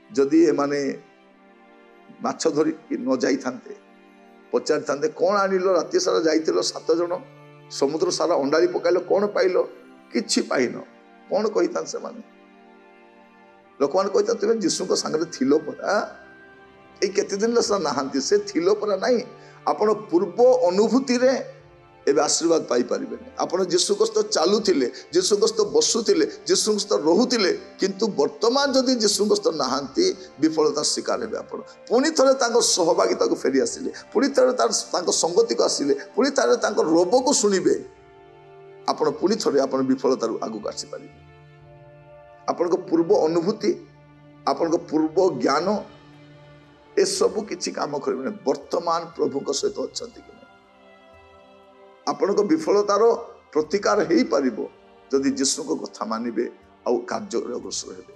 जदि एमाने माछ धरी न जाई थांते पचारि थांते कौन आनिलो राति सारा जाइतिलो 7 जन समुद्र सारा अंडारी पकाइलो कौन पाइलो किछि पाइनो कौन कहितान से माने लोक मान कहिता तुमे यीशु को संगे थिलो परा ए केते दिन लसा नाहांती से थिलो परा नाही आपण पूर्व अनुभूति रे एबे आशीर्वाद पाई परिबे आपण यीशु ख्रीस्त चालुथिले यीशु ख्रीस्त बसुथिले यीशु ख्रीस्त रहुथिले किंतु वर्तमान जदि यीशु ख्रीस्त नाहांती विफलता शिकार हेबे आपण पुनी थरे तांको सहभागिता को फेरी आसिले पुनी थरे तांको संगति को आसिले पुनी थरे तांको रोब को सुनिबे आपण पुनी थरे आपण विफलता आगु को आसी परिबे आपण को पूर्व अनुभूति आपण को पूर्व ज्ञान ए सब किछि काम करिबे वर्तमान प्रभु को सहित अछंती आपण को विफलतार प्रतिकार हेई परिबो जदि यीशु को कथा मानिबे आ कार्य अग्रसर हेबे।